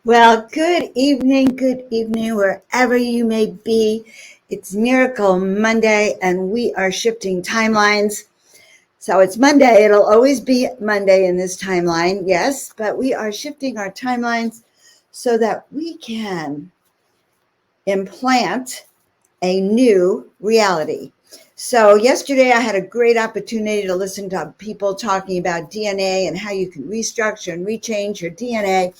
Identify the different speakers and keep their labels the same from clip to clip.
Speaker 1: Well, good evening, wherever you may be. It's Miracle Monday, and we are shifting timelines. So it's Monday. It'll always be Monday in this timeline, yes, but we are shifting our timelines so that we can implant a new reality. So yesterday I had a great opportunity to listen to people talking about DNA and how you can restructure and rechange your DNA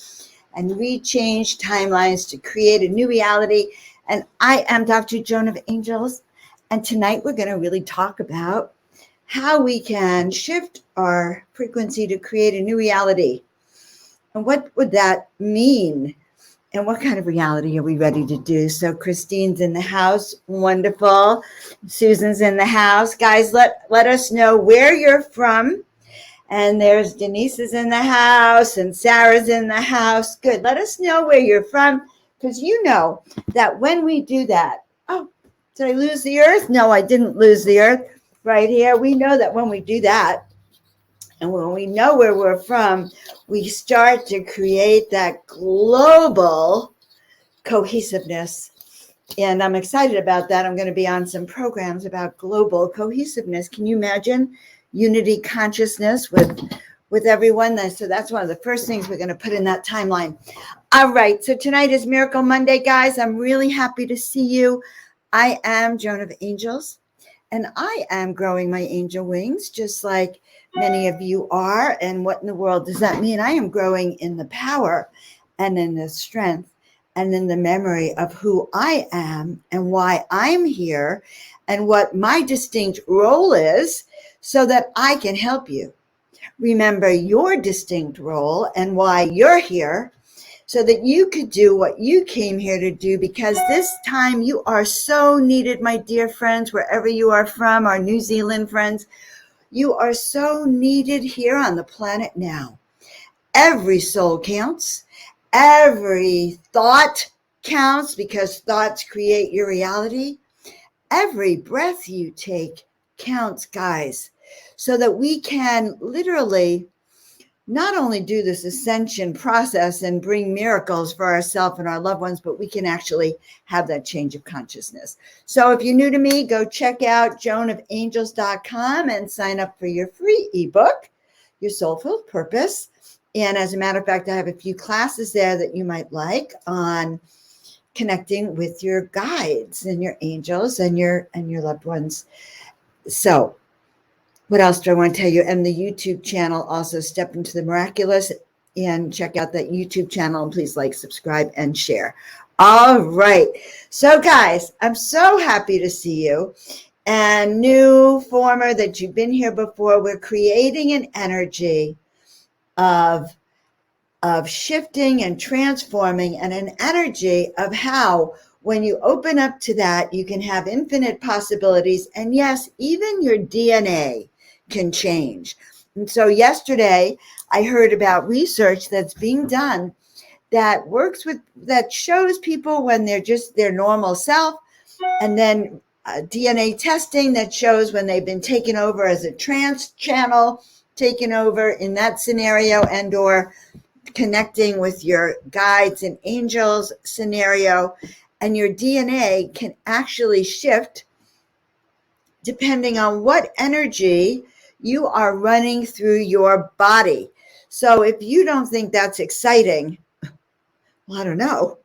Speaker 1: and rechange timelines to create a new reality. And I am Dr. Joan of Angels. And tonight we're going to really talk about how we can shift our frequency to create a new reality. And what would that mean? And what kind of reality are we ready to do? So Christine's in the house. Wonderful. Susan's in the house. Guys, let us know where you're from. And there's Denise is in the house and Sarah's in the house. Good. Let us know where you're from, because you know that when we do that, oh, did I lose the earth? No, I didn't lose the earth. Right here. We know that when we do that, and when we know where we're from, we start to create that global cohesiveness. And I'm excited about that. I'm going to be on some programs about global cohesiveness. Can you imagine unity consciousness with everyone? So that's one of the first things we're going to put in that timeline. All right. So tonight is Miracle Monday, guys. I'm really happy to see you. I am Joan of Angels, and I am growing my angel wings, just like many of you are. And what in the world does that mean? I am growing in the power and in the strength and in the memory of who I am and why I'm here and what my distinct role is, so that I can help you remember your distinct role and why you're here, so that you could do what you came here to do, because this time you are so needed, my dear friends, wherever you are from, our New Zealand friends. You are so needed here on the planet now. Every soul counts. Every thought counts, because thoughts create your reality. Every breath you take counts, guys, so that we can literally not only do this ascension process and bring miracles for ourselves and our loved ones, but we can actually have that change of consciousness. So if you're new to me, go check out joanofangels.com and sign up for your free ebook, Your Soulful Purpose. And as a matter of fact, I have a few classes there that you might like on connecting with your guides and your angels and your loved ones. So what else do I want to tell you? And the YouTube channel, also Step into the Miraculous, and check out that YouTube channel, and please like, subscribe, and share. All right. So guys, I'm so happy to see you. And new former that you've been here before, we're creating an energy of shifting and transforming, and an energy of how when you open up to that, you can have infinite possibilities. And yes, even your DNA can change. And so yesterday I heard about research that's being done that shows people when they're just their normal self, and then DNA testing that shows when they've been taken over as a trance channel, taken over in that scenario, and or connecting with your guides and angels scenario. And your DNA can actually shift depending on what energy you are running through your body. So if you don't think that's exciting, well, I don't know.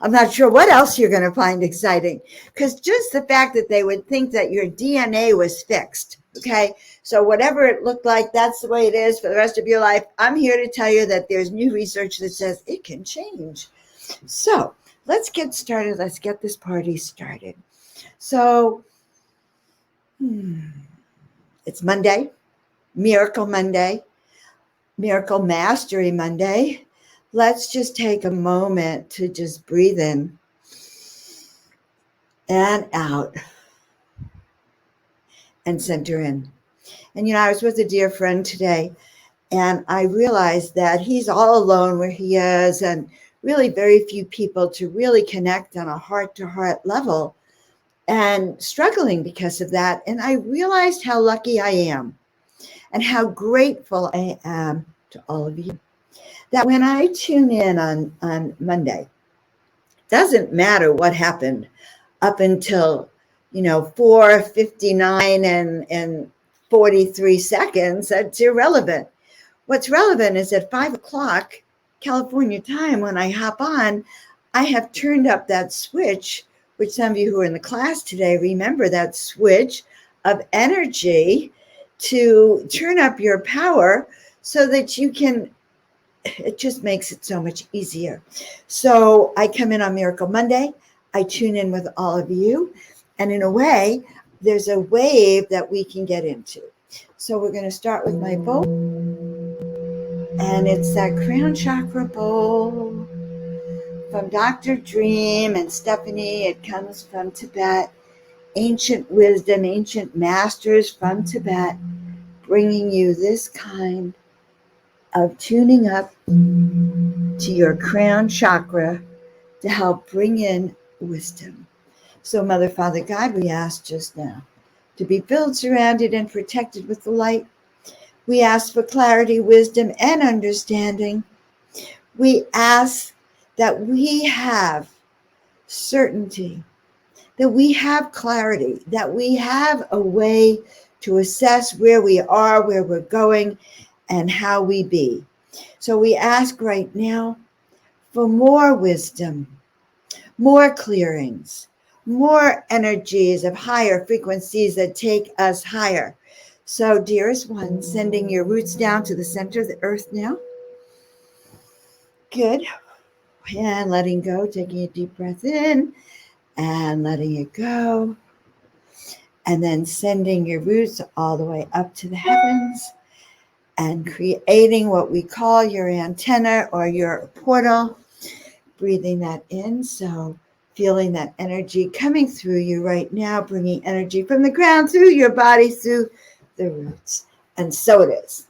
Speaker 1: I'm not sure what else you're going to find exciting, because just the fact that they would think that your DNA was fixed. Okay. So whatever it looked like, that's the way it is for the rest of your life. I'm here to tell you that there's new research that says it can change. So let's get started. Let's get this party started. So, it's Monday, Miracle Monday, Miracle Mastery Monday. Let's just take a moment to just breathe in and out and center in. And, I was with a dear friend today, and I realized that he's all alone where he is, and really very few people to really connect on a heart-to-heart level, and struggling because of that. And I realized how lucky I am and how grateful I am to all of you. that when I tune in on Monday, doesn't matter what happened up until 4:59 and 43 seconds, that's irrelevant. What's relevant is at 5 o'clock California time, when I hop on, I have turned up that switch, which some of you who are in the class today remember that switch of energy to turn up your power so that you can, it just makes it so much easier. So I come in on Miracle Monday, I tune in with all of you, and in a way, there's a wave that we can get into. So we're going to start with my bowl, and it's that crown chakra bowl from Dr. Dream and Stephanie. It comes from Tibet, ancient wisdom, ancient masters from Tibet, bringing you this kind of tuning up to your crown chakra to help bring in wisdom. So, Mother, Father, God, we ask just now to be filled, surrounded, and protected with the light. We ask for clarity, wisdom, and understanding. We ask that we have certainty, that we have clarity, that we have a way to assess where we are, where we're going, and how we be. So we ask right now for more wisdom, more clearings, more energies of higher frequencies that take us higher. So, dearest one, sending your roots down to the center of the earth now. Good. And letting go, taking a deep breath in and letting it go. And then sending your roots all the way up to the heavens and creating what we call your antenna or your portal. Breathing that in. So feeling that energy coming through you right now, bringing energy from the ground through your body, through the roots. And so it is.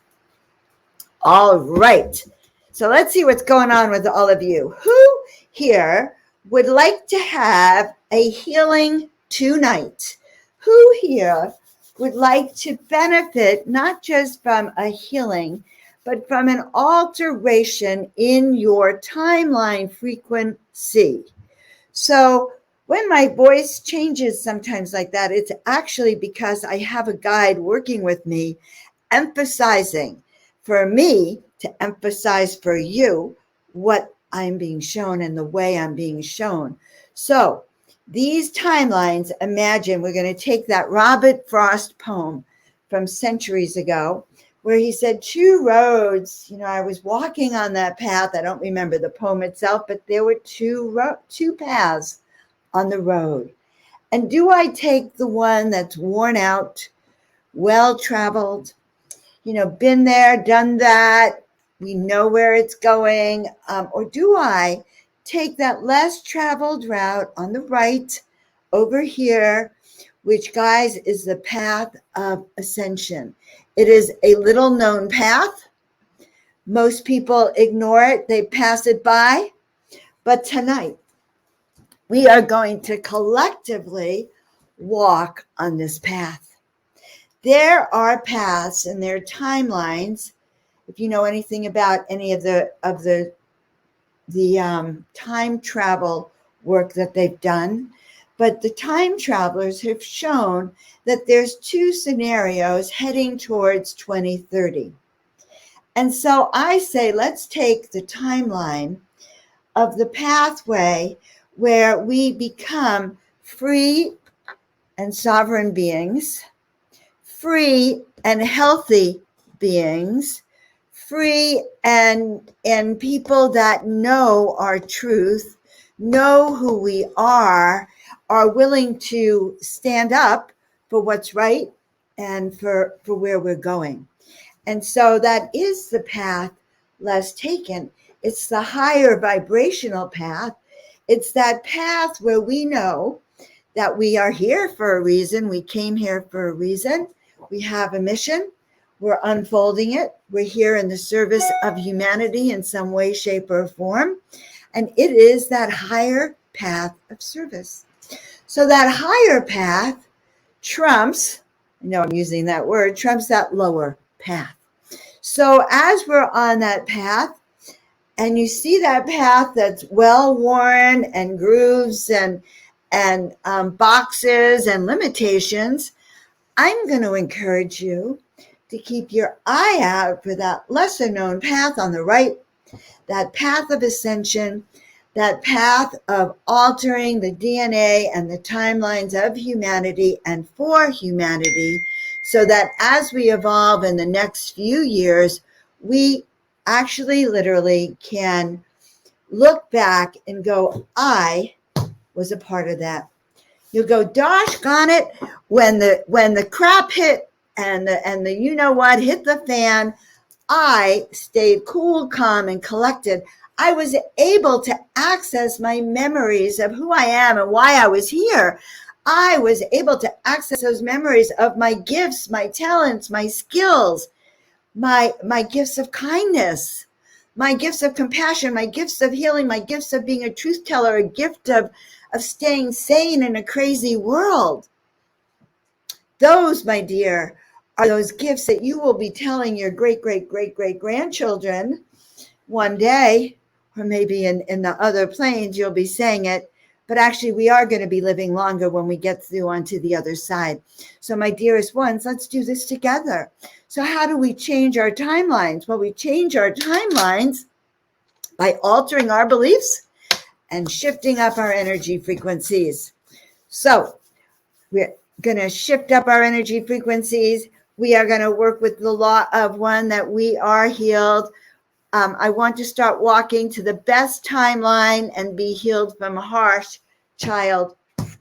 Speaker 1: All right. So let's see what's going on with all of you. Who here would like to have a healing tonight? Who here would like to benefit not just from a healing, but from an alteration in your timeline frequency? So when my voice changes sometimes like that, it's actually because I have a guide working with me, emphasizing for me to emphasize for you what I'm being shown and the way I'm being shown. So these timelines, imagine we're going to take that Robert Frost poem from centuries ago, where he said 2 roads. I was walking on that path. I don't remember the poem itself, but there were two paths on the road. And do I take the one that's worn out, well-traveled, been there, done that, we know where it's going, or do I take that less traveled route on the right over here, which, guys, is the path of ascension? It is a little known path. Most people ignore it. They pass it by. But tonight, we are going to collectively walk on this path. There are paths and there are timelines. If you know anything about any of the time travel work that they've done, but the time travelers have shown that there's 2 scenarios heading towards 2030. And so I say, let's take the timeline of the pathway where we become free and sovereign beings, free and healthy beings, free and people that know our truth, know who we are willing to stand up for what's right and for where we're going. And so that is the path less taken. It's the higher vibrational path. It's that path where we know that we are here for a reason. We came here for a reason. We have a mission. We're unfolding it. We're here in the service of humanity in some way, shape, or form. And it is that higher path of service. So that higher path trumps, I know I'm using that word, trumps that lower path. So as we're on that path, and you see that path that's well worn and grooves and boxes and limitations, I'm going to encourage you to keep your eye out for that lesser known path on the right, that path of ascension, that path of altering the DNA and the timelines of humanity and for humanity, so that as we evolve in the next few years, we actually literally can look back and go, I was a part of that. You'll go, dosh on it, when the crap hit and the you know what hit the fan, I stayed cool, calm, and collected. I was able to access my memories of who I am and why I was here. I was able to access those memories of my gifts, my talents, my skills, my gifts of kindness, my gifts of compassion, my gifts of healing, my gifts of being a truth teller, a gift of staying sane in a crazy world. Those, my dear, are those gifts that you will be telling your great, great, great, great grandchildren one day, or maybe in the other planes, you'll be saying it. But actually, we are going to be living longer when we get through onto the other side. So my dearest ones, let's do this together. So how do we change our timelines? Well, we change our timelines by altering our beliefs and shifting up our energy frequencies. So we're going to shift up our energy frequencies. We are going to work with the law of one, that we are healed. I want to start walking to the best timeline and be healed from harsh child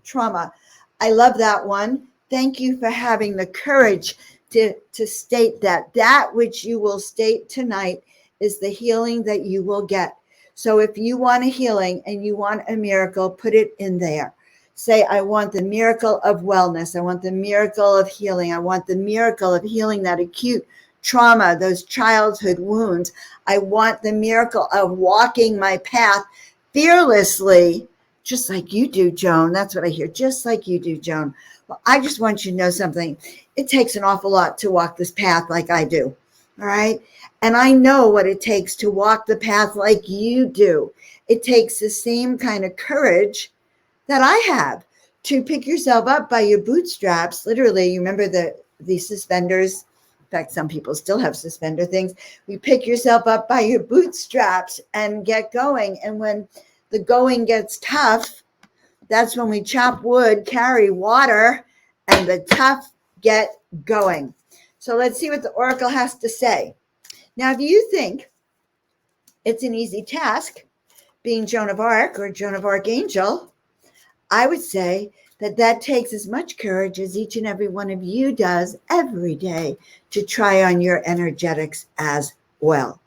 Speaker 1: trauma. I love that one. Thank you for having the courage to state that. That which you will state tonight is the healing that you will get. So if you want a healing and you want a miracle, put it in there. Say, I want the miracle of wellness. I want the miracle of healing. I want the miracle of healing that acute trauma, those childhood wounds. I want the miracle of walking my path fearlessly, just like you do, Joan. That's what I hear. Just like you do, Joan. Well, I just want you to know something. It takes an awful lot to walk this path like I do. All right. And I know what it takes to walk the path like you do. It takes the same kind of courage that I have to pick yourself up by your bootstraps. Literally, you remember the suspenders? In fact, some people still have suspender things. You pick yourself up by your bootstraps and get going. And when the going gets tough, that's when we chop wood, carry water, and the tough get going. So let's see what the Oracle has to say. Now, if you think it's an easy task being Joan of Arc or Joan of Archangel, I would say that takes as much courage as each and every one of you does every day to try on your energetics as well.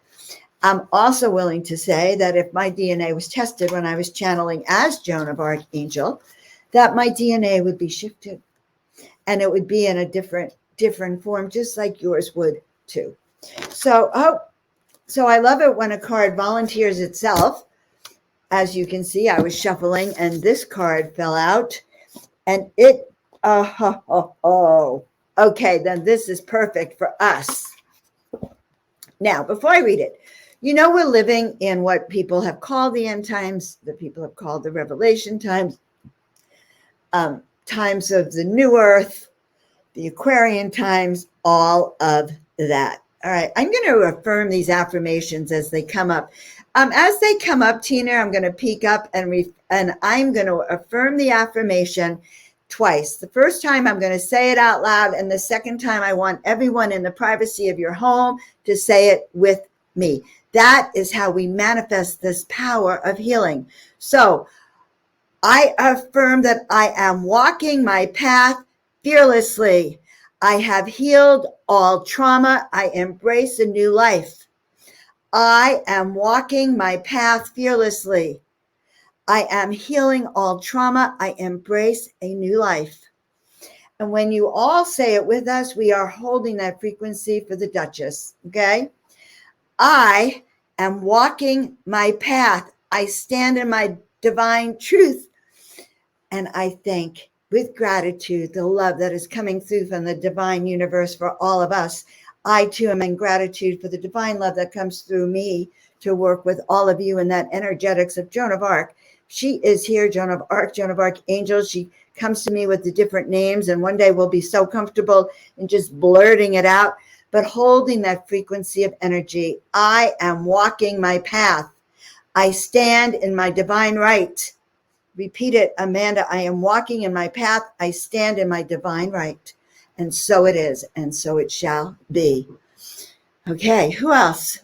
Speaker 1: I'm also willing to say that if my DNA was tested when I was channeling as Joan of Archangel, that my DNA would be shifted and it would be in a different form, just like yours would too. So I love it when a card volunteers itself. As you can see, I was shuffling and this card fell out and it, okay, then this is perfect for us. Now, before I read it, you know, we're living in what people have called the end times, that people have called the revelation times, times of the new earth, the Aquarian times, all of that. All right, I'm going to affirm these affirmations as they come up. As they come up, Tina, I'm going to peek up and I'm going to affirm the affirmation twice. The first time I'm going to say it out loud, and the second time I want everyone in the privacy of your home to say it with me. That is how we manifest this power of healing. So I affirm that I am walking my path fearlessly. I have healed all trauma. I embrace a new life. I am walking my path fearlessly. I am healing all trauma. I embrace a new life. And when you all say it with us, we are holding that frequency for the Duchess, okay? I am walking my path. I stand in my divine truth. And I thank, with gratitude, the love that is coming through from the divine universe for all of us. I too am in gratitude for the divine love that comes through me to work with all of you in that energetics of Joan of Arc. She is here, Joan of Arc, Joan of Archangels. She comes to me with the different names, and one day we'll be so comfortable in just blurting it out, but holding that frequency of energy. I am walking my path. I stand in my divine right. Repeat it, Amanda. I am walking in my path. I stand in my divine right. And so it is, and so it shall be. Okay, who else?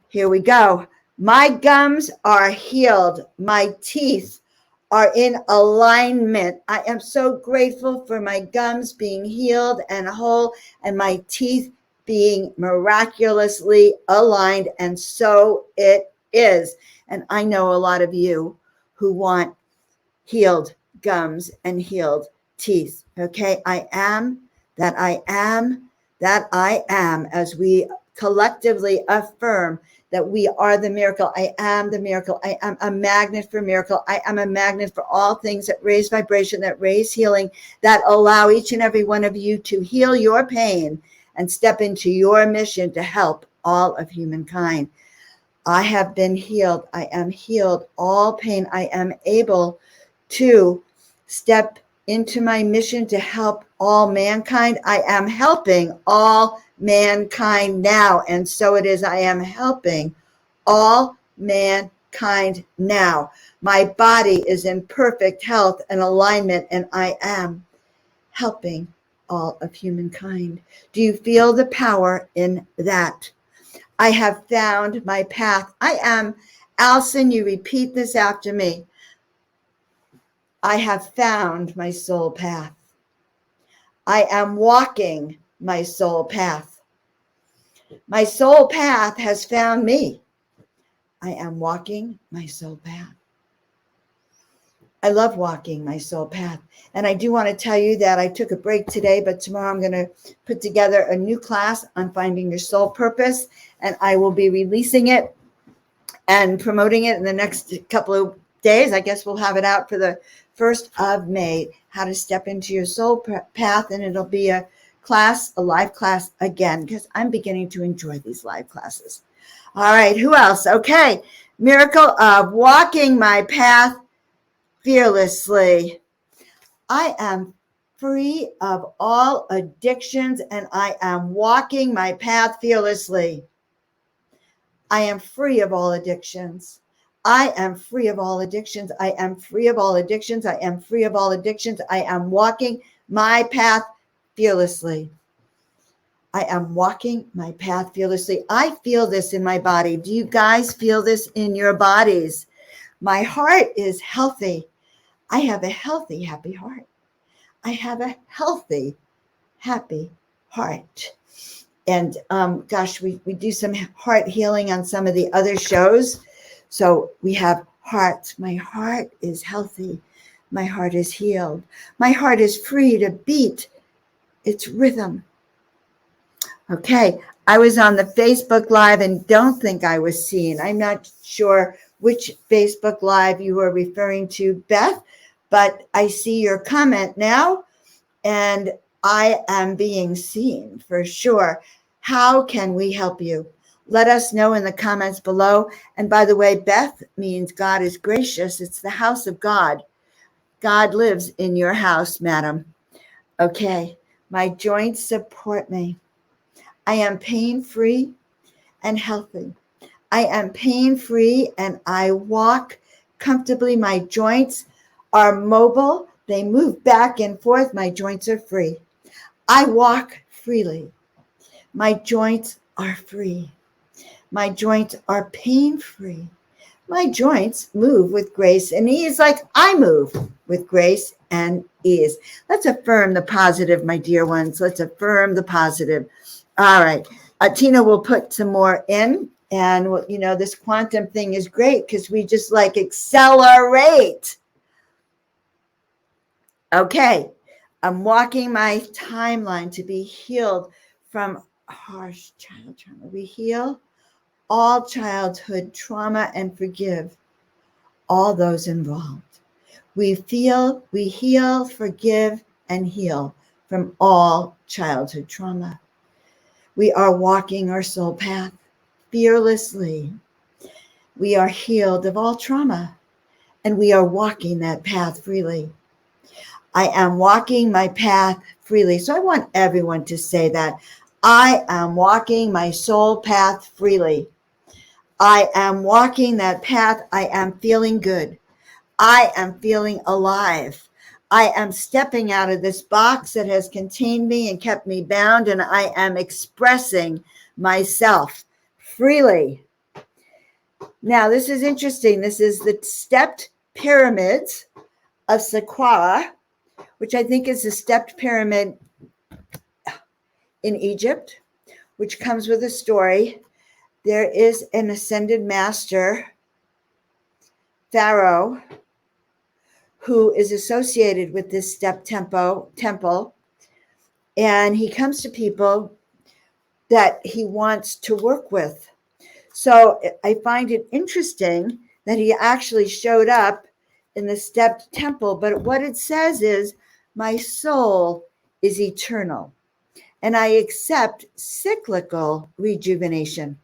Speaker 1: Here we go. My gums are healed. My teeth are in alignment. I am so grateful for my gums being healed and whole, and my teeth being miraculously aligned. And so it is. And I know a lot of you who want healed gums and healed teeth. Okay, I am that I am that I am, as we collectively affirm that we are the miracle. I am the miracle. I am a magnet for miracle. I am a magnet for all things that raise vibration, that raise healing, that allow each and every one of you to heal your pain and step into your mission to help all of humankind. I have been healed. I am healed. All pain. I am able to step into my mission to help all mankind. I am helping all mankind now. And so it is. I am helping all mankind now. My body is in perfect health and alignment, and I am helping all of humankind. Do you feel the power in that? I have found my path. I am, Alison, you repeat this after me. I have found my soul path. I am walking my soul path. My soul path has found me. I am walking my soul path. I love walking my soul path. And I do want to tell you that I took a break today, but tomorrow I'm going to put together a new class on finding your soul purpose, and I will be releasing it and promoting it in the next couple of days. I guess we'll have it out for the 1st of May, how to step into your soul path. And it'll be a class, a live class again, because I'm beginning to enjoy these live classes. All right, who else? Okay, miracle of walking my path fearlessly. I am free of all addictions, and I am walking my path fearlessly. I am free of all addictions. I am free of all addictions. I am free of all addictions. I am free of all addictions. I am walking my path fearlessly. I am walking my path fearlessly. I feel this in my body. Do you guys feel this in your bodies? My heart is healthy. I have a healthy, happy heart. I have a healthy, happy heart. And gosh, we do some heart healing on some of the other shows. So we have heart. My heart is healthy. My heart is healed. My heart is free to beat its rhythm. Okay, I was on the Facebook Live and don't think I was seen. I'm not sure which Facebook Live you were referring to, Beth, but I see your comment now, and I am being seen for sure. How can we help you? Let us know in the comments below. And by the way, Beth means God is gracious. It's the house of God. God lives in your house, madam. Okay, my joints support me. I am pain-free and healthy. I am pain-free and I walk comfortably. My joints are mobile. They move back and forth. My joints are free. I walk freely. My joints are free. My joints are pain-free. My joints move with grace and ease like I move with grace and ease. Let's affirm the positive, my dear ones. Let's affirm the positive. All right. Tina will put some more in. And, you know, this quantum thing is great because we just like accelerate. Okay. I'm walking my timeline to be healed from harsh child trauma. We heal all childhood trauma and forgive all those involved. We heal, forgive, and heal from all childhood trauma. We are walking our soul path fearlessly. We are healed of all trauma, and we are walking that path freely. I am walking my path freely. So I want everyone to say that. I am walking my soul path freely. I am walking that path. I am feeling good. I am feeling alive. I am stepping out of this box that has contained me and kept me bound, and I am expressing myself freely. Now, this is interesting. This is the stepped pyramids of Saqqara, which I think is the stepped pyramid in Egypt, which comes with a story. There is an ascended master, Pharaoh, who is associated with this step temple, and he comes to people that he wants to work with. So I find it interesting that he actually showed up in the stepped temple, but what it says is, my soul is eternal, and I accept cyclical rejuvenation.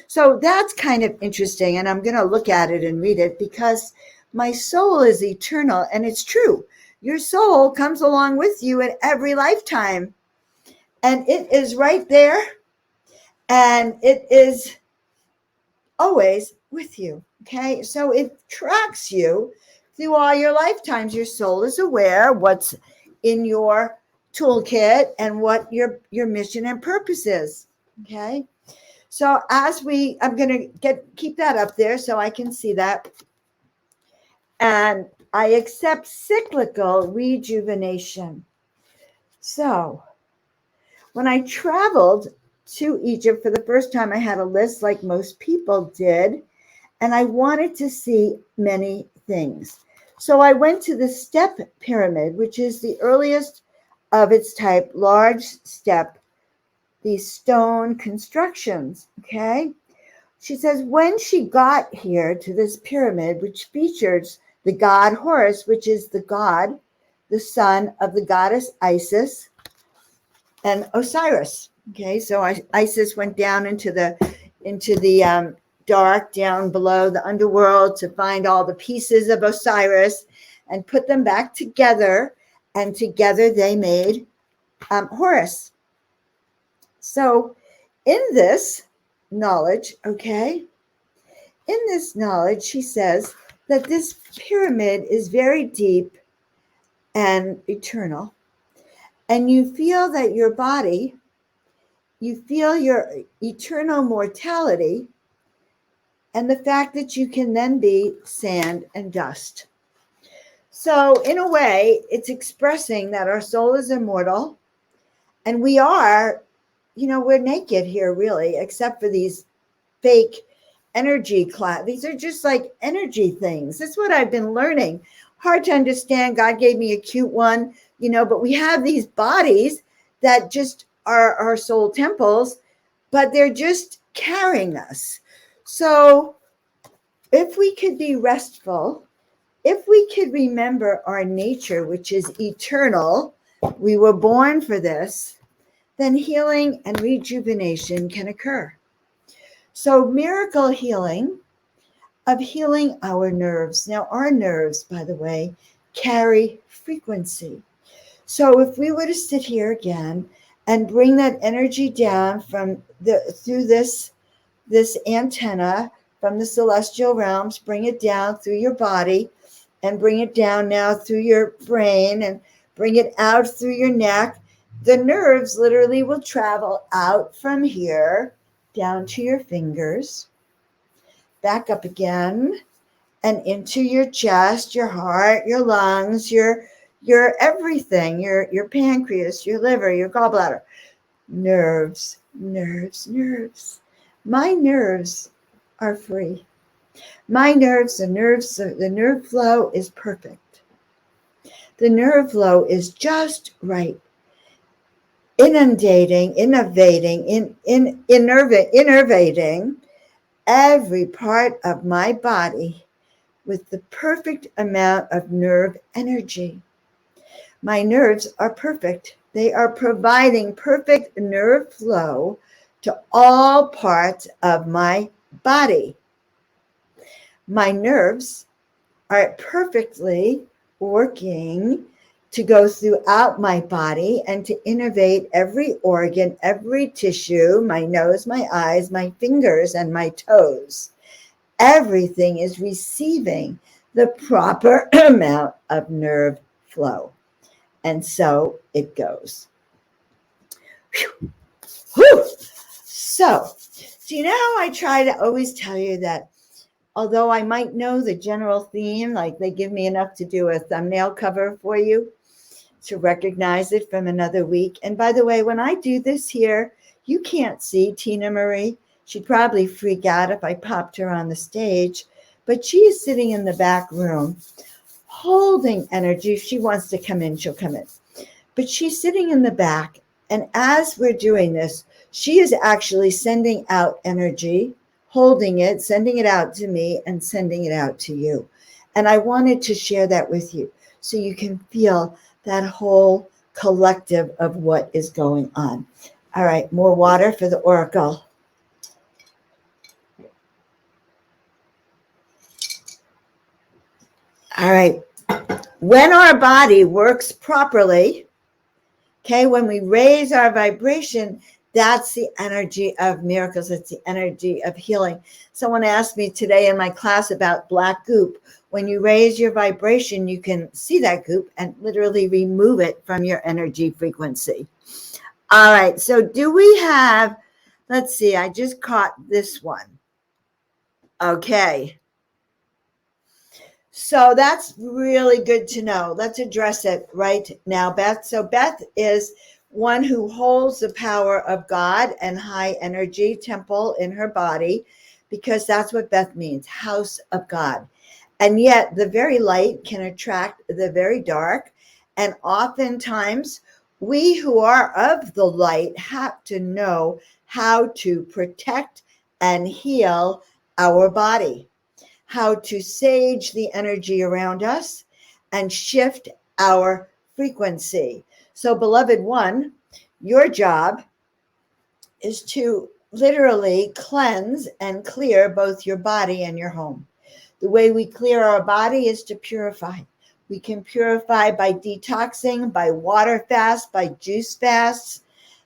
Speaker 1: So that's kind of interesting, and I'm going to look at it and read it, because my soul is eternal, and it's true. Your soul comes along with you in every lifetime, and it is right there, and it is always with you, okay? So it tracks you through all your lifetimes. Your soul is aware what's in your toolkit and what your mission and purpose is, okay? So I'm going to keep that up there so I can see that. And I accept cyclical rejuvenation. So when I traveled to Egypt for the first time, I had a list like most people did, and I wanted to see many things. So I went to the step pyramid, which is the earliest of its type, large step, these stone constructions, okay? She says, when she got here to this pyramid, which features the god Horus, which is the god, the son of the goddess Isis and Osiris. Okay, so Isis went down into the dark, down below the underworld, to find all the pieces of Osiris and put them back together, and together they made Horus. So in this knowledge, okay, in this knowledge, she says that this pyramid is very deep and eternal, and you feel that your body, you feel your eternal mortality, and the fact that you can then be sand and dust. So in a way, it's expressing that our soul is immortal, and we are, we're naked here, really, except for these fake energy class. These are just like energy things. That's what I've been learning. Hard to understand. God gave me a cute one, but we have these bodies that just are our soul temples, but they're just carrying us. So if we could be restful, if we could remember our nature, which is eternal, we were born for this, then healing and rejuvenation can occur. So miracle healing of healing our nerves. Now, our nerves, by the way, carry frequency. So if we were to sit here again and bring that energy down through this antenna from the celestial realms, bring it down through your body, and bring it down now through your brain, and bring it out through your neck, the nerves literally will travel out from here down to your fingers, back up again, and into your chest, your heart, your lungs, your everything, your pancreas, your liver, your gallbladder. Nerves, nerves, nerves. My nerves are free. My nerves, the nerve flow is perfect. The nerve flow is just right. Innervating every part of my body with the perfect amount of nerve energy. My nerves are perfect. They are providing perfect nerve flow to all parts of my body. My nerves are perfectly working to go throughout my body and to innervate every organ, every tissue, my nose, my eyes, my fingers, and my toes. Everything is receiving the proper amount of nerve flow. And so it goes. Whew. So you know how I try to always tell you that although I might know the general theme, like they give me enough to do a thumbnail cover for you to recognize it from another week. And by the way, when I do this here, you can't see Tina Marie. She'd probably freak out if I popped her on the stage, but she is sitting in the back room holding energy. If she wants to come in, she'll come in. But she's sitting in the back. And as we're doing this, she is actually sending out energy, holding it, sending it out to me, and sending it out to you. And I wanted to share that with you so you can feel that whole collective of what is going on. All right, more water for the Oracle. All right. When our body works properly, okay, when we raise our vibration, that's the energy of miracles. It's the energy of healing. Someone asked me today in my class about black goop. When you raise your vibration, you can see that goop and literally remove it from your energy frequency. All right, so do we have, let's see, I just caught this one. Okay. So that's really good to know. Let's address it right now, Beth. So Beth is one who holds the power of God and high energy temple in her body, because that's what Beth means, house of God. And yet the very light can attract the very dark. And oftentimes we who are of the light have to know how to protect and heal our body, how to sage the energy around us and shift our frequency. So, beloved one, your job is to literally cleanse and clear both your body and your home. The way we clear our body is to purify. We can purify by detoxing, by water fast, by juice fasts,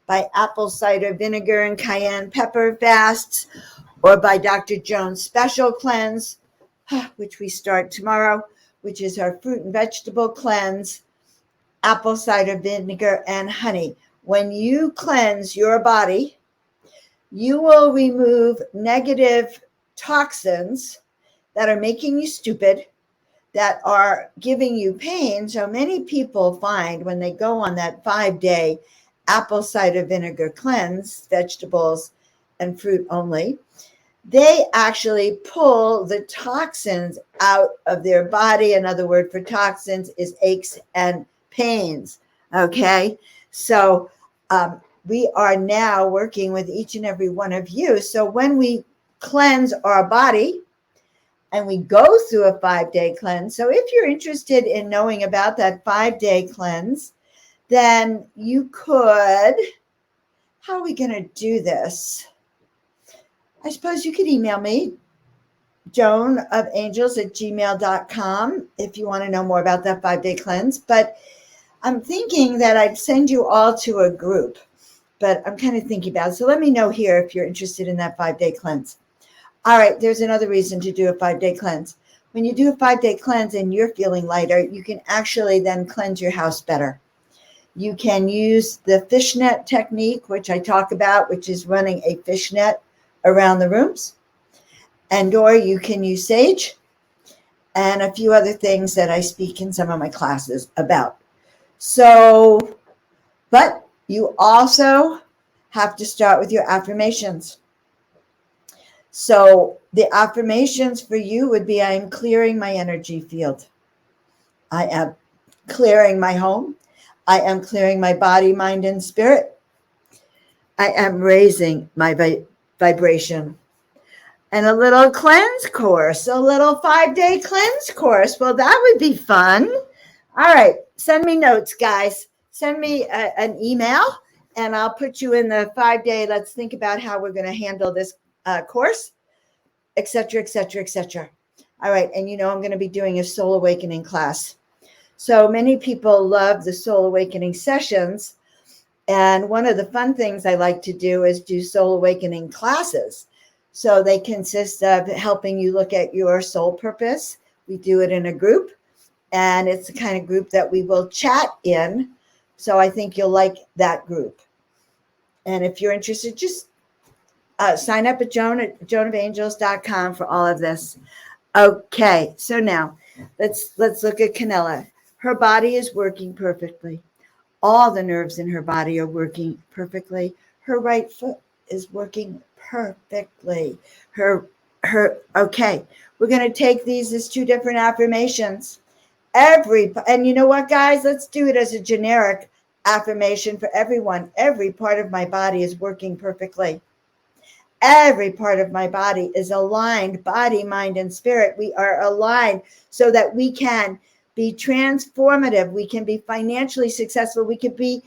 Speaker 1: by apple cider vinegar and cayenne pepper fasts, or by Dr. Jones' special cleanse, which we start tomorrow, which is our fruit and vegetable cleanse, apple cider vinegar, and honey. When you cleanse your body, you will remove negative toxins that are making you stupid, that are giving you pain. So many people find when they go on that 5-day apple cider vinegar cleanse, vegetables and fruit only, they actually pull the toxins out of their body. Another word for toxins is aches and pains. Okay. So we are now working with each and every one of you. So when we cleanse our body and we go through a 5-day cleanse. So if you're interested in knowing about that 5-day cleanse, then you could, how are we going to do this? I suppose you could email me, joanofangels@gmail.com, if you want to know more about that 5-day cleanse. But I'm thinking that I'd send you all to a group, but I'm kind of thinking about it. So let me know here if you're interested in that 5-day cleanse. All right, there's another reason to do a 5-day cleanse. When you do a 5-day cleanse and you're feeling lighter, you can actually then cleanse your house better. You can use the fishnet technique, which I talk about, which is running a fishnet around the rooms, and or you can use sage and a few other things that I speak in some of my classes about. So, but you also have to start with your affirmations. So the affirmations for you would be, I am clearing my energy field. I am clearing my home. I am clearing my body, mind, and spirit. I am raising my vibration. And a little cleanse course, a little 5-day cleanse course. Well, that would be fun. All right. Send me notes, guys. send me an email and I'll put you in the 5-day. Let's think about how we're going to handle this course, etc., etc., etc. All right. And I'm going to be doing a soul awakening class. So many people love the soul awakening sessions. And one of the fun things I like to do is do soul awakening classes. So they consist of helping you look at your soul purpose. We do it in a group, and it's the kind of group that we will chat in. So I think you'll like that group. And if you're interested, just sign up at joanofangels.com for all of this. Okay, so now let's look at Canella. Her body is working perfectly. All the nerves in her body are working perfectly. Her right foot is working perfectly. Okay, we're going to take these as 2 different affirmations. And you know what, guys? Let's do it as a generic affirmation for everyone. Every part of my body is working perfectly. Every part of my body is aligned, body, mind, and spirit. We are aligned so that we can be transformative. We can be financially successful. We can be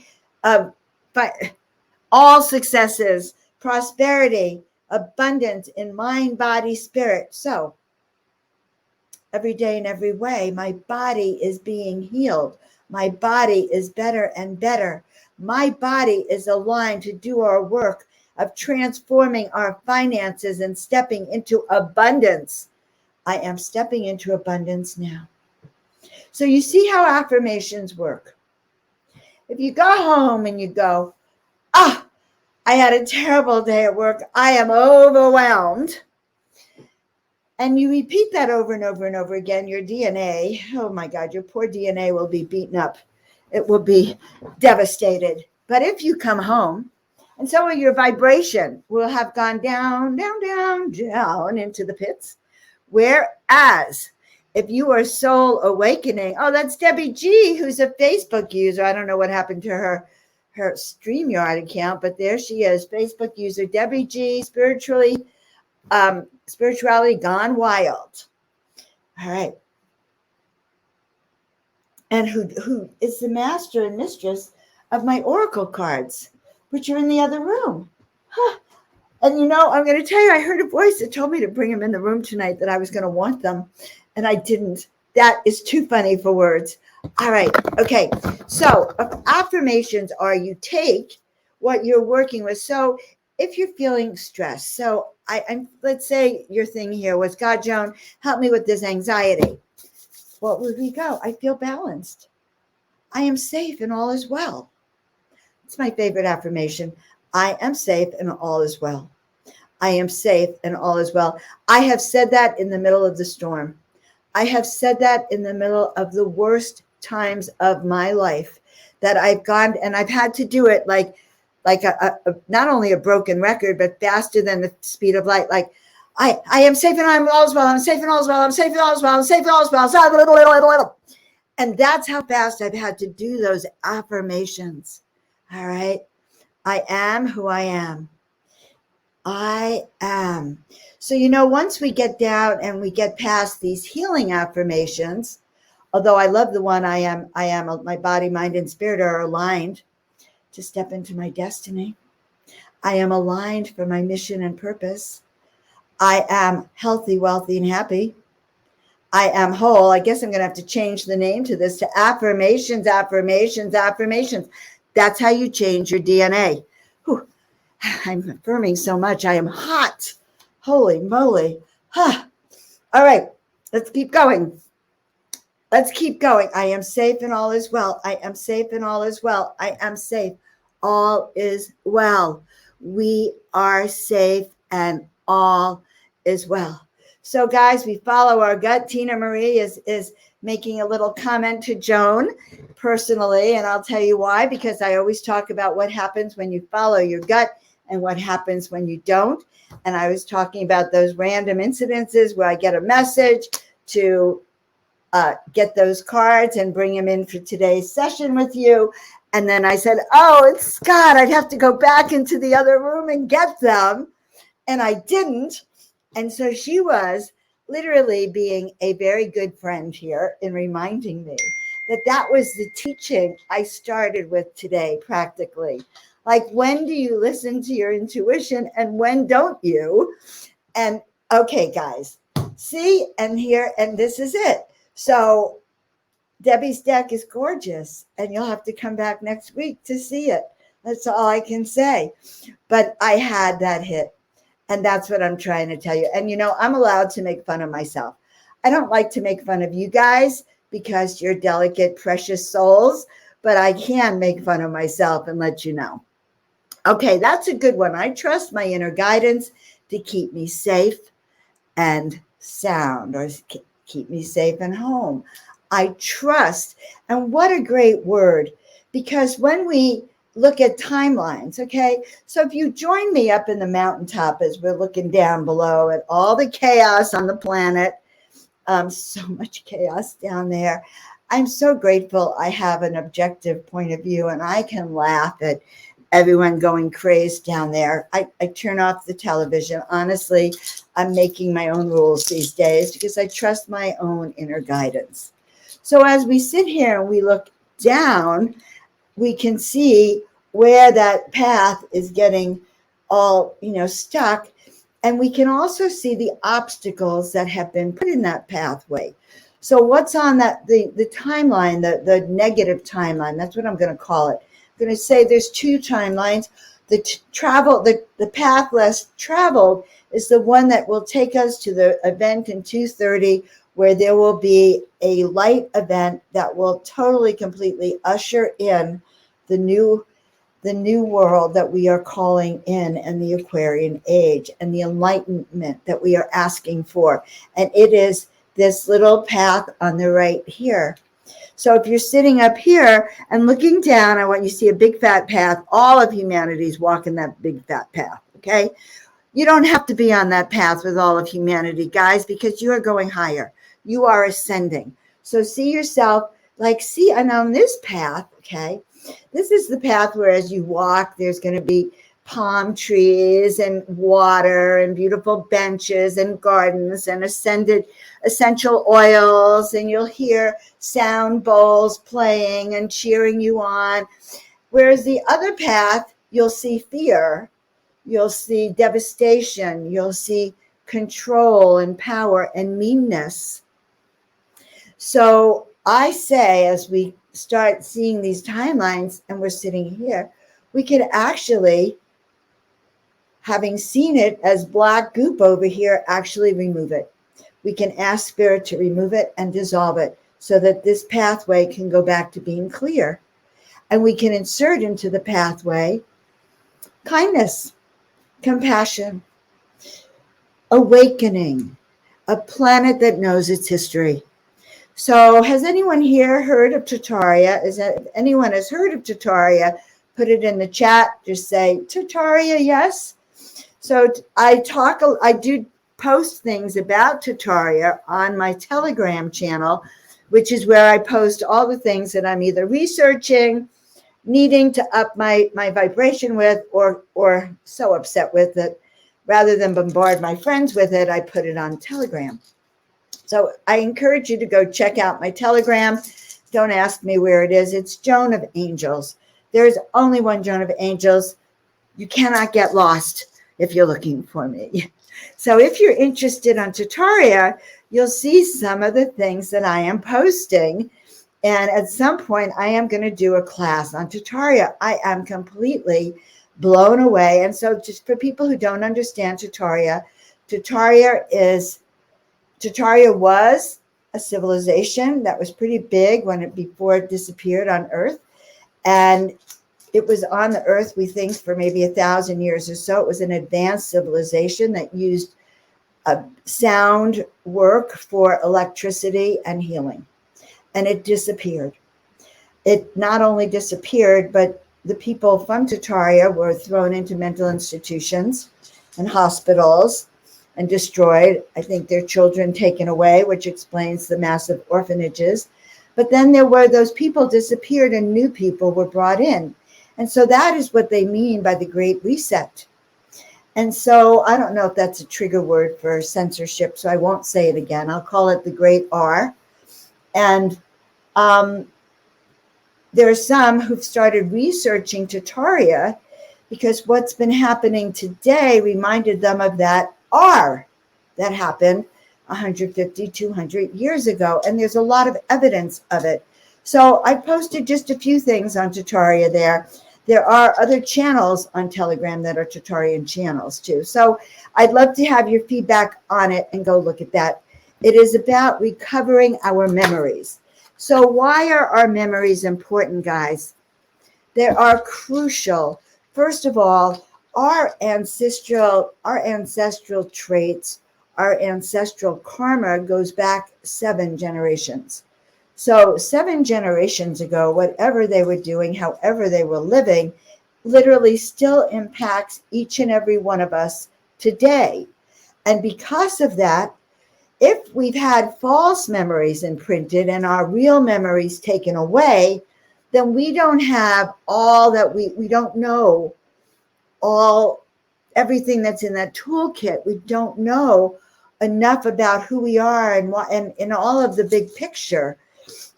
Speaker 1: all successes, prosperity, abundance in mind, body, spirit. So every day in every way, my body is being healed. My body is better and better. My body is aligned to do our work of transforming our finances and stepping into abundance. I am stepping into abundance now. So you see how affirmations work. If you go home and you go, I had a terrible day at work. I am overwhelmed. And you repeat that over and over and over again, your DNA, oh my God, your poor DNA will be beaten up. It will be devastated. But if you come home, and so your vibration will have gone down, down, down, down into the pits. Whereas if you are soul awakening, that's Debbie G, who's a Facebook user. I don't know what happened to her StreamYard account, but there she is, Facebook user, Debbie G, spirituality gone wild. All right. And who is the master and mistress of my Oracle cards, which are in the other room. And I'm going to tell you, I heard a voice that told me to bring them in the room tonight, that I was going to want them, and I didn't. That is too funny for words. All right. Okay. So affirmations are, you take what you're working with. So if you're feeling stressed, so let's say your thing here was, God, Joan, help me with this anxiety. What would we go? I feel balanced. I am safe and all is well. It's my favorite affirmation. I am safe and all is well. I am safe and all is well. I have said that in the middle of the storm. I have said that in the middle of the worst times of my life, that I've gone and I've had to do it like not only a broken record, but faster than the speed of light. Like I am safe and I'm all is well. I'm safe and all is well. I'm safe and all is well. I'm safe and all is well. And that's how fast I've had to do those affirmations. All right. I am who I am. I am. So, once we get down and we get past these healing affirmations, although I love the one, I am, my body, mind, and spirit are aligned to step into my destiny. I am aligned for my mission and purpose. I am healthy, wealthy, and happy. I am whole. I guess I'm going to have to change the name to this, to affirmations, affirmations, affirmations. That's how you change your DNA. Whew. I'm affirming so much. I am hot. Holy moly. Huh. All right. Let's keep going. Let's keep going. I am safe and all is well. I am safe and all is well. I am safe. All is well. We are safe and all is well. So guys, we follow our gut. Tina Marie is making a little comment to Joan personally, and I'll tell you why, because I always talk about what happens when you follow your gut and what happens when you don't. And I was talking about those random incidences where I get a message to get those cards and bring them in for today's session with you. And then I said, it's Scott. I'd have to go back into the other room and get them. And I didn't. And so she was literally being a very good friend here in reminding me that was the teaching I started with today, practically. Like, when do you listen to your intuition and when don't you? And okay, guys, see and here, and this is it. So Debbie's deck is gorgeous, and you'll have to come back next week to see it. That's all I can say. But I had that hit, and that's what I'm trying to tell you. And, I'm allowed to make fun of myself. I don't like to make fun of you guys because you're delicate, precious souls, but I can make fun of myself and let you know. Okay, that's a good one. I trust my inner guidance to keep me safe and sound, or keep me safe and home. I trust. And what a great word, because when we look at timelines, okay, so if you join me up in the mountaintop as we're looking down below at all the chaos on the planet, so much chaos down there. I'm so grateful I have an objective point of view, and I can laugh at everyone going crazy down there. I turn off the television. Honestly, I'm making my own rules these days because I trust my own inner guidance. So as we sit here and we look down, we can see where that path is getting all, stuck. And we can also see the obstacles that have been put in that pathway. So what's on that, the timeline, the negative timeline, that's what I'm going to call it. I'm going to say there's two timelines. The path less traveled is the one that will take us to the event in 2:30, where there will be a light event that will totally, completely usher in the new world that we are calling in, and the Aquarian age, and the enlightenment that we are asking for. And it is this little path on the right here. So if you're sitting up here and looking down, I want you to see a big fat path. All of humanity's walking that big fat path, okay? You don't have to be on that path with all of humanity, guys, because you are going higher. You are ascending. So see yourself and on this path, okay, this is the path where as you walk, there's going to be palm trees and water and beautiful benches and gardens and essential oils, and you'll hear sound bowls playing and cheering you on. Whereas the other path, you'll see fear, you'll see devastation, you'll see control and power and meanness. So I say, as we start seeing these timelines and we're sitting here, we could actually, having seen it as black goop over here, actually remove it. We can ask Spirit to remove it and dissolve it so that this pathway can go back to being clear. And we can insert into the pathway kindness, compassion, awakening, a planet that knows its history. So has anyone here heard of Tartaria? If anyone has heard of Tartaria, put it in the chat. Just say, Tartaria, yes. So I do post things about Tartaria on my Telegram channel, which is where I post all the things that I'm either researching, needing to up my vibration with, or so upset with it. Rather than bombard my friends with it, I put it on Telegram. So I encourage you to go check out my Telegram. Don't ask me where it is. It's Joan of Angels. There is only one Joan of Angels. You cannot get lost if you're looking for me. So if you're interested on Tartaria, you'll see some of the things that I am posting. And at some point, I am going to do a class on Tartaria. I am completely blown away. And so just for people who don't understand Tartaria, Tartaria was a civilization that was pretty big before it disappeared on Earth. And it was on the Earth, we think, for maybe 1,000 years or so. It was an advanced civilization that used sound work for electricity and healing. And it disappeared. It not only disappeared, but the people from Tartaria were thrown into mental institutions and hospitals and destroyed. I think their children taken away, which explains the massive orphanages. But then there were those people disappeared and new people were brought in. And so that is what they mean by the Great Reset. And so I don't know if that's a trigger word for censorship, so I won't say it again. I'll call it the Great R. And there are some who've started researching Tataria because what's been happening today reminded them of that R that happened 150, 200 years ago. And there's a lot of evidence of it. So I posted just a few things on Tataria there. There are other channels on Telegram that are Tatarian channels too. So I'd love to have your feedback on it and go look at that. It is about recovering our memories. So why are our memories important, guys? They are crucial. First of all, our ancestral traits, our ancestral karma goes back 7 generations. So 7 generations ago, whatever they were doing, however they were living, literally still impacts each and every one of us today. And because of that, if we've had false memories imprinted and our real memories taken away, then we don't have all that we don't know everything that's in that toolkit. We don't know enough about who we are and in all of the big picture.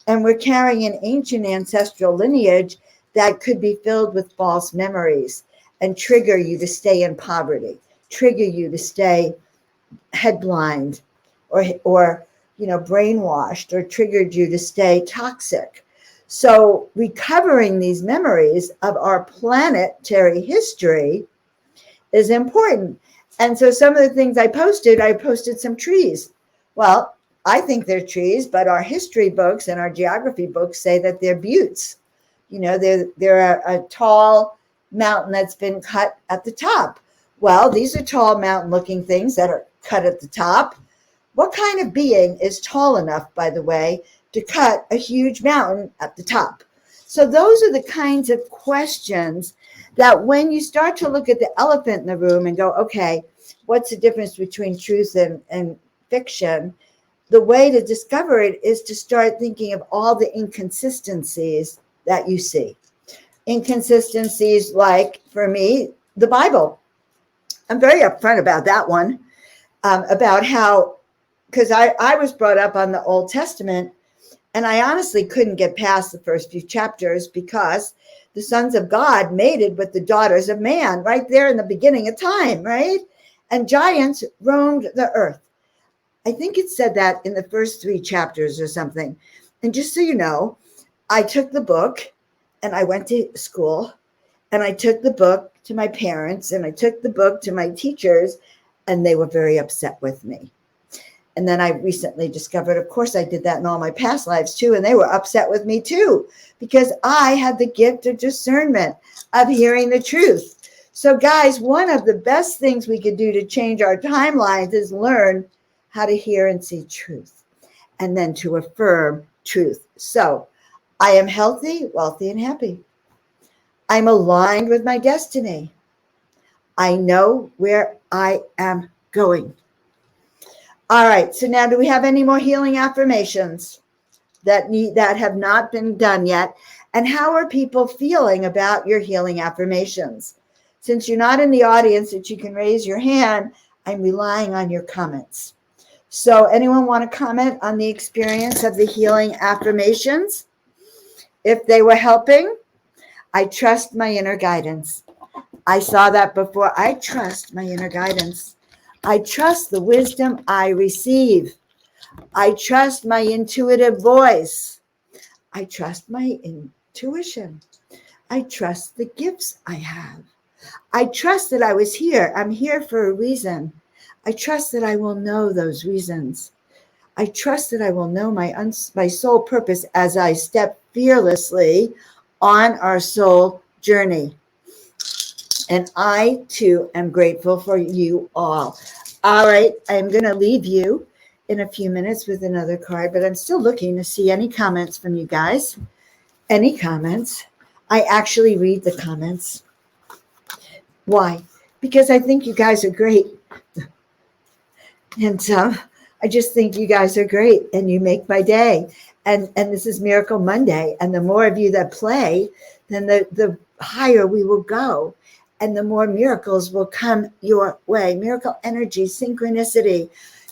Speaker 1: And we're carrying an ancient ancestral lineage that could be filled with false memories and trigger you to stay in poverty, trigger you to stay headblind or brainwashed, or triggered you to stay toxic. So recovering these memories of our planetary history is important. And so some of the things I posted some trees. Well, I think they're trees, but our history books and our geography books say that they're buttes. They're a tall mountain that's been cut at the top. Well, these are tall mountain-looking things that are cut at the top. What kind of being is tall enough, by the way, to cut a huge mountain at the top? So those are the kinds of questions that when you start to look at the elephant in the room and go, okay, what's the difference between truth and fiction? The way to discover it is to start thinking of all the inconsistencies that you see. Inconsistencies like, for me, the Bible. I'm very upfront about that one, about how, because I was brought up on the Old Testament, and I honestly couldn't get past the first few chapters because the sons of God mated with the daughters of man right there in the beginning of time, right? And giants roamed the earth. I think it said that in the first 3 chapters or something. And just so you know, I took the book and I went to school, and I took the book to my parents, and I took the book to my teachers, and they were very upset with me. And then I recently discovered, of course, I did that in all my past lives too, and they were upset with me too, because I had the gift of discernment, of hearing the truth. So guys, one of the best things we could do to change our timelines is learn how to hear and see truth, and then to affirm truth. So I am healthy, wealthy, and happy. I'm aligned with my destiny. I know where I am going. All right, so now do we have any more healing affirmations that have not been done yet? And how are people feeling about your healing affirmations? Since you're not in the audience that you can raise your hand, I'm relying on your comments. So anyone want to comment on the experience of the healing affirmations? If they were helping, I trust my inner guidance. I saw that before. I trust my inner guidance. I trust the wisdom I receive. I trust my intuitive voice. I trust my intuition. I trust the gifts I have. I trust that I was here. I'm here for a reason. I trust that I will know those reasons. I trust that I will know my soul purpose as I step fearlessly on our soul journey. And I, too, am grateful for you all. All right, I'm going to leave you in a few minutes with another card, but I'm still looking to see any comments from you guys. Any comments? I actually read the comments. Why? Because I think you guys are great. And I just think you guys are great, and you make my day. And this is Miracle Monday. And the more of you that play, then the higher we will go. And the more miracles will come your way. Miracle energy, synchronicity,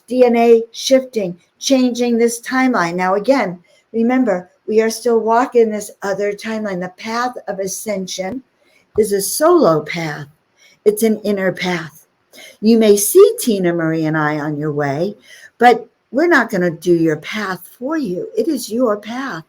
Speaker 1: DNA shifting, changing this timeline. Now, again, remember, We are still walking this other timeline. The path of ascension is a solo path. It's an inner path. You may see Tina Marie and I on your way, but we're not going to do your path for you. It is your path.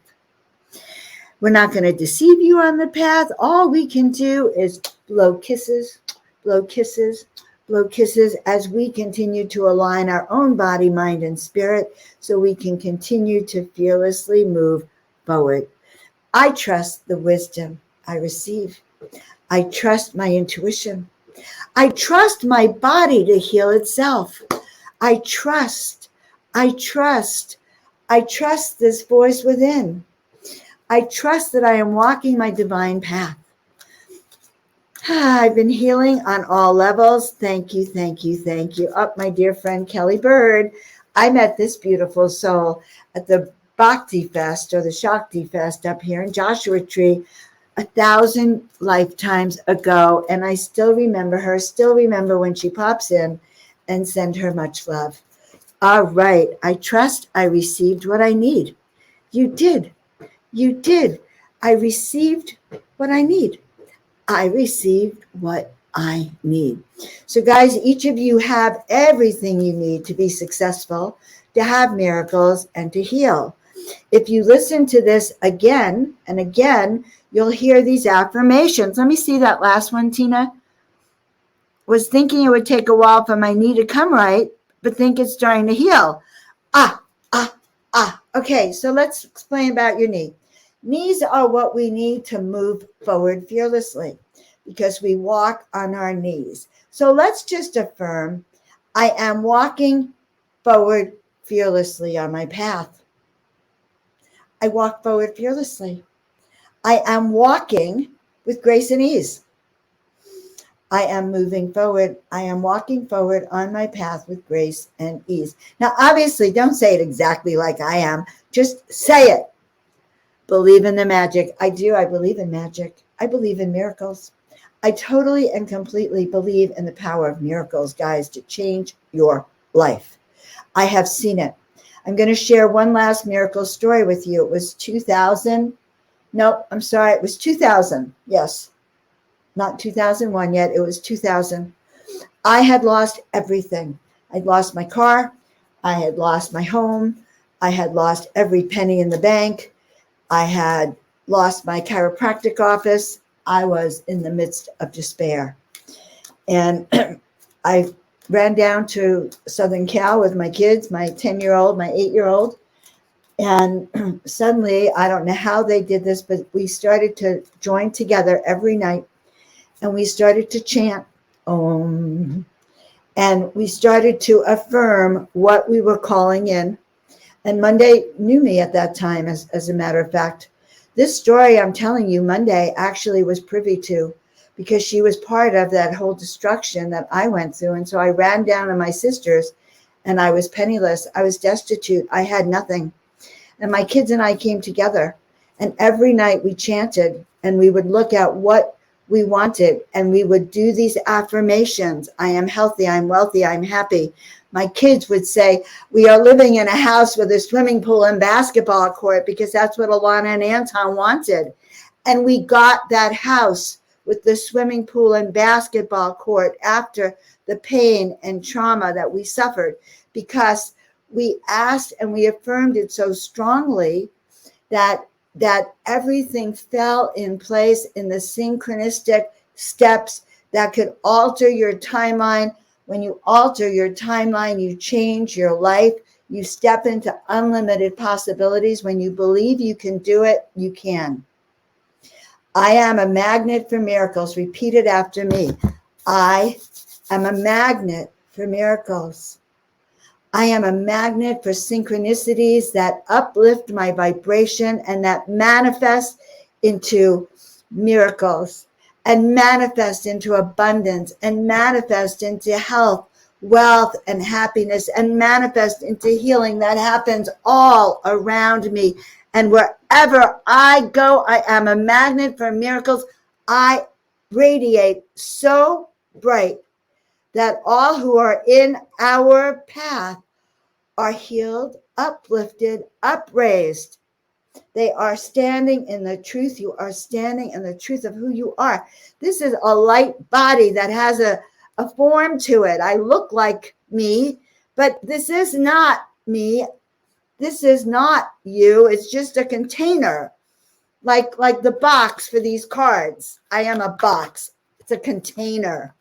Speaker 1: We're not going to deceive you on the path. All we can do is blow kisses, blow kisses, blow kisses as we continue to align our own body, mind, and spirit so we can continue to fearlessly move forward. I trust the wisdom I receive. I trust my intuition. I trust my body to heal itself. I trust this voice within. I trust that I am walking my divine path. I've been healing on all levels. Thank you, thank you, thank you. Up, my dear friend Kelly Bird. I met this beautiful soul at the Bhakti Fest or the Shakti Fest up here in Joshua Tree 1,000 lifetimes ago. And I still remember her, still remember when she pops in, and send her much love. All right. I trust I received what I need. You did. You did. I received what I need. I received what I need. So guys, each of you have everything you need to be successful, to have miracles, and to heal. If you listen to this again and again, you'll hear these affirmations. Let me see that last one, Tina. Was thinking it would take a while for my knee to come right, but think it's starting to heal. Okay, so let's explain about your knee. Knees are what we need to move forward fearlessly because we walk on our knees. So let's just affirm, I am walking forward fearlessly on my path. I walk forward fearlessly. I am walking with grace and ease. I am moving forward. I am walking forward on my path with grace and ease. Now, obviously, don't say it exactly like I am. Just say it. Believe in the magic. I do. I believe in magic. I believe in miracles. I totally and completely believe in the power of miracles, guys, to change your life. I have seen it. I'm going to share one last miracle story with you. It was 2000. No, I'm sorry. It was 2000. Yes. Not 2001 yet. It was 2000. I had lost everything. I'd lost my car. I had lost my home. I had lost every penny in the bank. I had lost my chiropractic office. I was in the midst of despair. And I ran down to Southern Cal with my kids, my 10-year-old, my 8-year-old. And suddenly, I don't know how they did this, but we started to join together every night. And we started to chant Om. And we started to affirm what we were calling in. And Monday knew me at that time, as a matter of fact. This story I'm telling you, Monday actually was privy to because she was part of that whole destruction that I went through. And so I ran down to my sister's and I was penniless. I was destitute. I had nothing. And my kids and I came together. And every night we chanted and we would look at what we wanted and we would do these affirmations. I am healthy. I'm wealthy. I'm happy. My kids would say, we are living in a house with a swimming pool and basketball court because that's what Alana and Anton wanted. And we got that house with the swimming pool and basketball court after the pain and trauma that we suffered because we asked and we affirmed it so strongly that everything fell in place in the synchronistic steps that could alter your timeline. When you alter your timeline, you change your life. You step into unlimited possibilities. When you believe you can do it, you can. I am a magnet for miracles. Repeat it after me. I am a magnet for miracles. I am a magnet for synchronicities that uplift my vibration and that manifest into miracles and manifest into abundance and manifest into health, wealth, and happiness and manifest into healing that happens all around me. And wherever I go, I am a magnet for miracles. I radiate so bright that all who are in our path are healed, uplifted, upraised. They are standing in the truth. You are standing in the truth of who you are. This is a light body that has a form to it. I look like me, but this is not me. This is not you. It's just a container, like the box for these cards. I am a box. It's a container.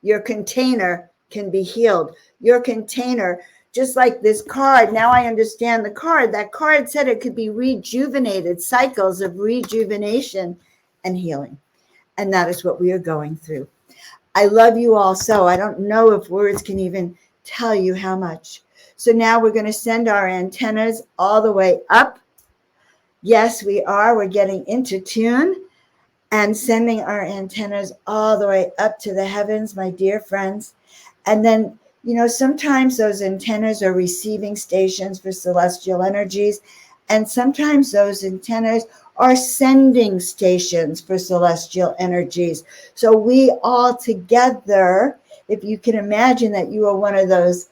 Speaker 1: Your container can be healed. Your container, just like this card. Now I understand the card. That card said it could be rejuvenated, cycles of rejuvenation and healing. And that is what we are going through. I love you all so. I don't know if words can even tell you how much. So now we're going to send our antennas all the way up. Yes, we are. We're getting into tune and sending our antennas all the way up to the heavens, my dear friends. And then, sometimes those antennas are receiving stations for celestial energies, and sometimes those antennas are sending stations for celestial energies. So we all together, if you can imagine that you are one of those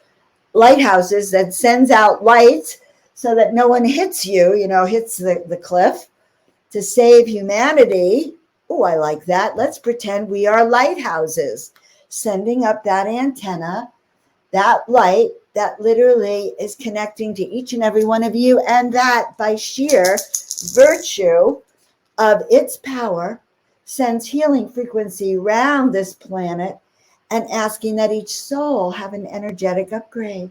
Speaker 1: lighthouses that sends out light so that no one hits you, hits the cliff to save humanity. Oh, I like that. Let's pretend we are lighthouses, sending up that antenna, that light that literally is connecting to each and every one of you, and that by sheer virtue of its power sends healing frequency around this planet, and asking that each soul have an energetic upgrade,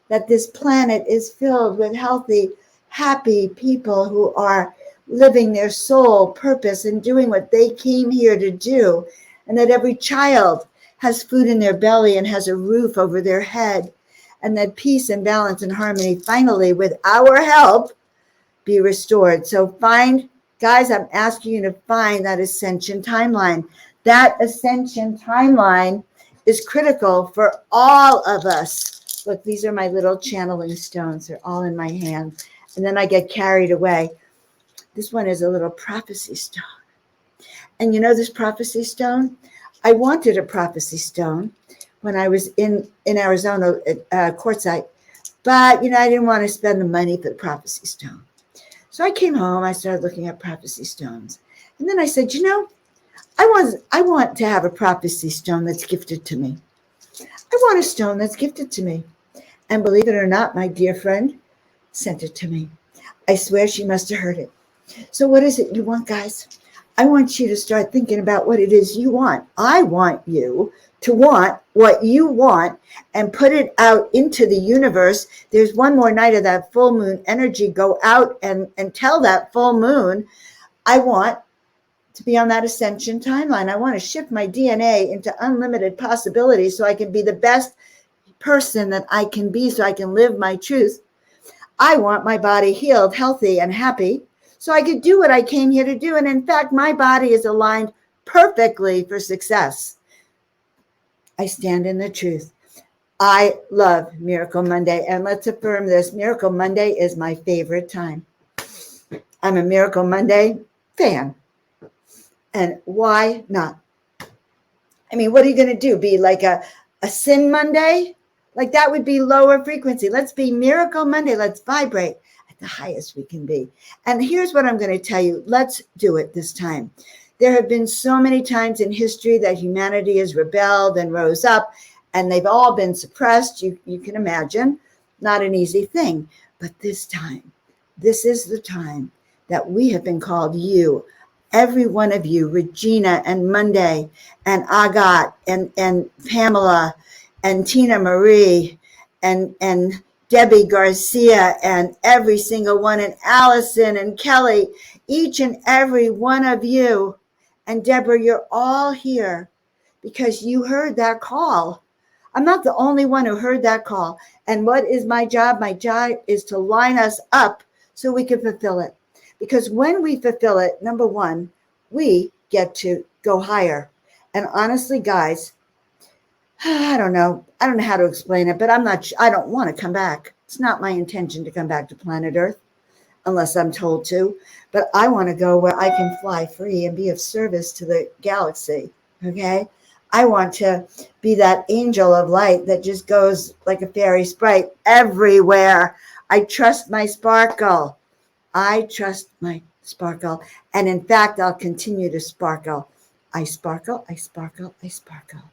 Speaker 1: that this planet is filled with healthy, happy people who are living their soul purpose and doing what they came here to do, and that every child has food in their belly and has a roof over their head, and that peace and balance and harmony finally, with our help, be restored. So guys, I'm asking you to find that Ascension Timeline. That Ascension Timeline is critical for all of us. Look, these are my little channeling stones. They're all in my hand. And then I get carried away. This one is a little prophecy stone. And this prophecy stone? I wanted a prophecy stone when I was in Arizona at Quartzsite. But, I didn't want to spend the money for the prophecy stone. So I came home. I started looking at prophecy stones. And then I said, I want to have a prophecy stone that's gifted to me. I want a stone that's gifted to me. And believe it or not, my dear friend sent it to me. I swear she must have heard it. So what is it you want, guys? I want you to start thinking about what it is you want. I want you to want what you want and put it out into the universe. There's one more night of that full moon energy. Go out and tell that full moon, I want to be on that Ascension Timeline. I want to shift my DNA into unlimited possibilities so I can be the best person that I can be, so I can live my truth. I want my body healed, healthy, and happy, so I could do what I came here to do. And in fact, my body is aligned perfectly for success. I stand in the truth. I love Miracle Monday. And let's affirm this. Miracle Monday is my favorite time. I'm a Miracle Monday fan. And why not? I mean, what are you going to do? Be like a Sin Monday? Like that would be lower frequency. Let's be Miracle Monday. Let's vibrate at the highest we can be. And here's what I'm going to tell you. Let's do it this time. There have been so many times in history that humanity has rebelled and rose up, and they've all been suppressed. You can imagine. Not an easy thing. But this time, this is the time that we have been called, you, every one of you, Regina and Monday and Agat and Pamela and Tina Marie and Debbie Garcia and every single one, and Allison and Kelly, each and every one of you. And Deborah, you're all here because you heard that call. I'm not the only one who heard that call. And what is my job? My job is to line us up so we can fulfill it. Because when we fulfill it, number one, we get to go higher. And honestly, guys, I don't know how to explain it, but I don't want to come back. It's not my intention to come back to planet Earth unless I'm told to, but I want to go where I can fly free and be of service to the galaxy. Okay. I want to be that angel of light that just goes like a fairy sprite everywhere. I trust my sparkle. I trust my sparkle. And in fact, I'll continue to sparkle. I sparkle, I sparkle, I sparkle.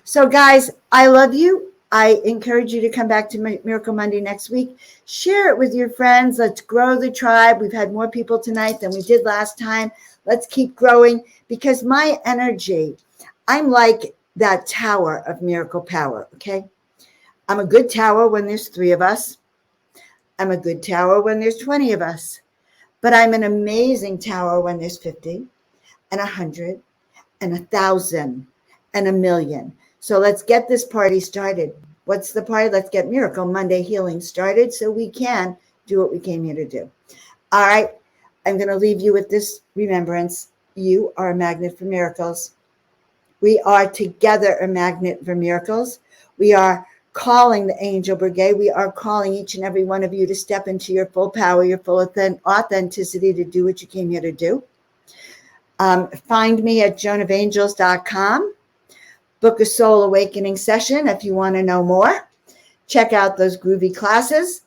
Speaker 1: So, guys, I love you. I encourage you to come back to Miracle Monday next week. Share it with your friends. Let's grow the tribe. We've had more people tonight than we did last time. Let's keep growing, because my energy, I'm like that tower of miracle power, okay? I'm a good tower when there's 3 of us. I'm a good tower when there's 20 of us. But I'm an amazing tower when there's 50 and 100 and 1,000 and 1,000,000. So let's get this party started. What's the party? Let's get Miracle Monday Healing started so we can do what we came here to do. All right. I'm going to leave you with this remembrance. You are a magnet for miracles. We are together a magnet for miracles. We are calling the Angel Brigade. We are calling each and every one of you to step into your full power, your full authenticity, to do what you came here to do. Find me at joanofangels.com. Book a soul awakening session if you want to know more. Check out those groovy classes.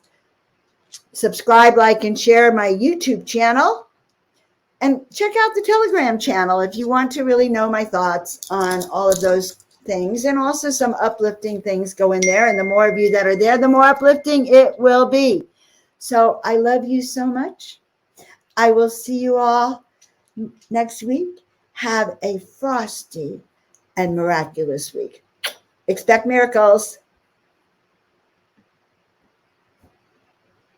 Speaker 1: Subscribe, like, and share my YouTube channel. And check out the Telegram channel if you want to really know my thoughts on all of those things. And also some uplifting things go in there. And the more of you that are there, the more uplifting it will be. So I love you so much. I will see you all next week. Have a frosty and miraculous week. Expect miracles.